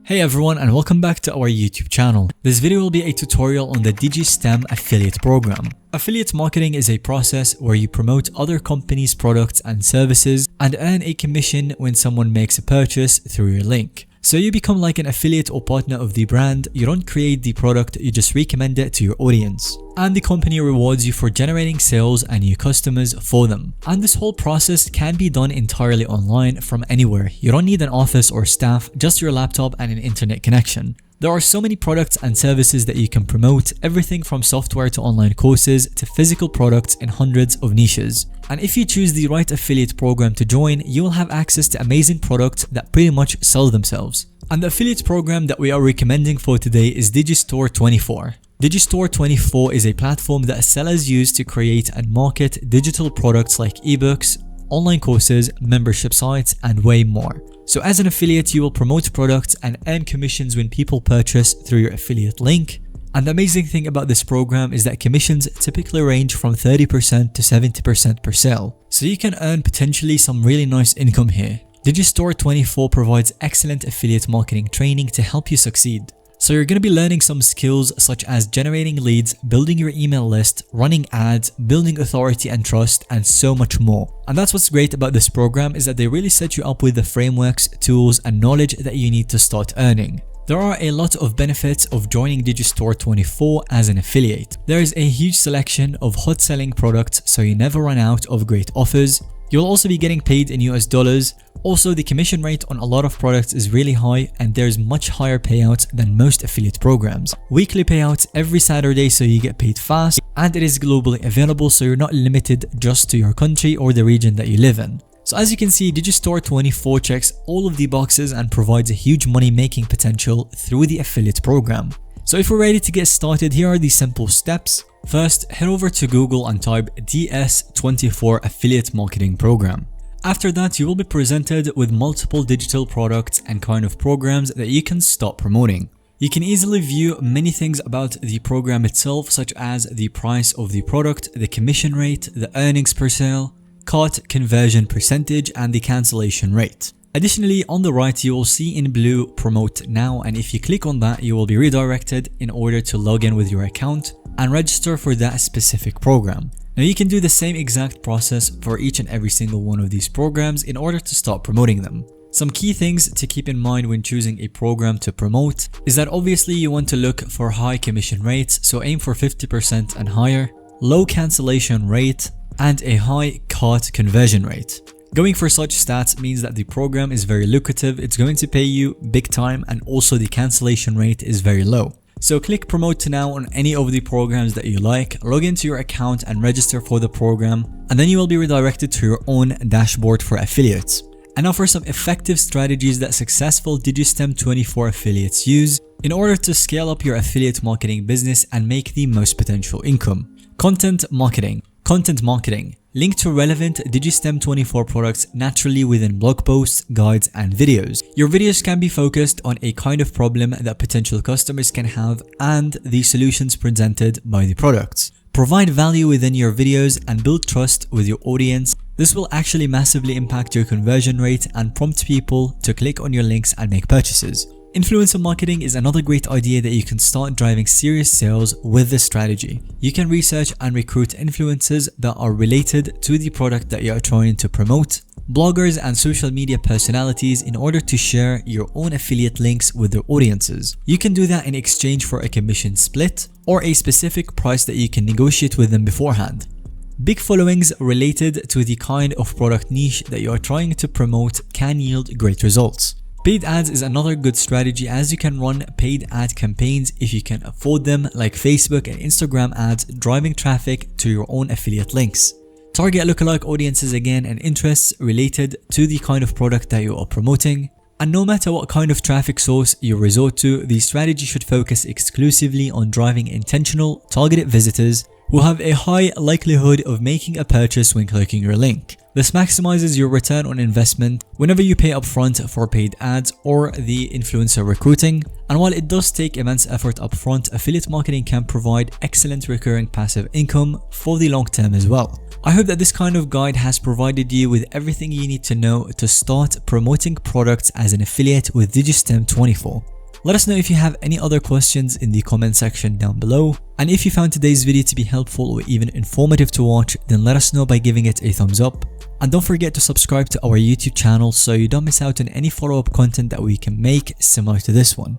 Hey everyone, and welcome back to our YouTube channel. This video will be a tutorial on the Digitstem affiliate program. Affiliate marketing is a process where you promote other companies' products and services and earn a commission when someone makes a purchase through your link. So you become like an affiliate or partner of the brand. You don't create the product, you just recommend it to your audience. And the company rewards you for generating sales and new customers for them. And this whole process can be done entirely online from anywhere. You don't need an office or staff, just your laptop and an internet connection. There are so many products and services that you can promote, everything from software to online courses to physical products in hundreds of niches. And if you choose the right affiliate program to join, you will have access to amazing products that pretty much sell themselves. And the affiliate program that we are recommending for today is Digistore24. Digistore24 is a platform that sellers use to create and market digital products like ebooks, online courses, membership sites, and way more. So as an affiliate, you will promote products and earn commissions when people purchase through your affiliate link. And the amazing thing about this program is that commissions typically range from 30% to 70% per sale. So you can earn potentially some really nice income here. Digistore24 provides excellent affiliate marketing training to help you succeed. So you're going to be learning some skills such as generating leads, building your email list, running ads, building authority and trust, and so much more. And that's what's great about this program, is that they really set you up with the frameworks, tools, and knowledge that you need to start earning. There are a lot of benefits of joining Digistore24 as an affiliate. There is a huge selection of hot selling products, so you never run out of great offers. You'll also be getting paid in US dollars. Also, the commission rate on a lot of products is really high, and there's much higher payouts than most affiliate programs. Weekly payouts every Saturday, so you get paid fast, and it is globally available, so you're not limited just to your country or the region that you live in. So as you can see, Digistore24 checks all of the boxes and provides a huge money making potential through the affiliate program. So if we're ready to get started, here are the simple steps. First, head over to Google and type DS24 Affiliate Marketing Program. After that, you will be presented with multiple digital products and kind of programs that you can start promoting. You can easily view many things about the program itself, such as the price of the product, the commission rate, the earnings per sale, cart conversion percentage, and the cancellation rate. Additionally, on the right, you will see in blue Promote Now, and if you click on that, you will be redirected in order to log in with your account and register for that specific program. Now you can do the same exact process for each and every single one of these programs in order to start promoting them. Some key things to keep in mind when choosing a program to promote is that obviously you want to look for high commission rates, so aim for 50% and higher, low cancellation rate, and a high cart conversion rate. Going for such stats means that the program is very lucrative, it's going to pay you big time, and also the cancellation rate is very low. So click Promote Now on any of the programs that you like, log into your account and register for the program, and then you will be redirected to your own dashboard for affiliates. And now for some effective strategies that successful Digisteme24 affiliates use in order to scale up your affiliate marketing business and make the most potential income. Content marketing. Content marketing. Link to relevant Digisteme24 products naturally within blog posts, guides, and videos. Your videos can be focused on a kind of problem that potential customers can have and the solutions presented by the products. Provide value within your videos and build trust with your audience. This will actually massively impact your conversion rate and prompt people to click on your links and make purchases. Influencer marketing is another great idea that you can start driving serious sales with this strategy. You can research and recruit influencers that are related to the product that you are trying to promote, bloggers and social media personalities in order to share your own affiliate links with their audiences. You can do that in exchange for a commission split or a specific price that you can negotiate with them beforehand. Big followings related to the kind of product niche that you are trying to promote can yield great results. Paid ads is another good strategy, as you can run paid ad campaigns if you can afford them, like Facebook and Instagram ads, driving traffic to your own affiliate links. Target lookalike audiences again and interests related to the kind of product that you are promoting. And no matter what kind of traffic source you resort to, the strategy should focus exclusively on driving intentional, targeted visitors will have a high likelihood of making a purchase when clicking your link. This maximizes your return on investment whenever you pay upfront for paid ads or the influencer recruiting. And while it does take immense effort upfront, affiliate marketing can provide excellent recurring passive income for the long term as well. I hope that this kind of guide has provided you with everything you need to know to start promoting products as an affiliate with Digitstem 24. Let us know if you have any other questions in the comment section down below. And if you found today's video to be helpful or even informative to watch, then let us know by giving it a thumbs up. And don't forget to subscribe to our YouTube channel so you don't miss out on any follow-up content that we can make similar to this one.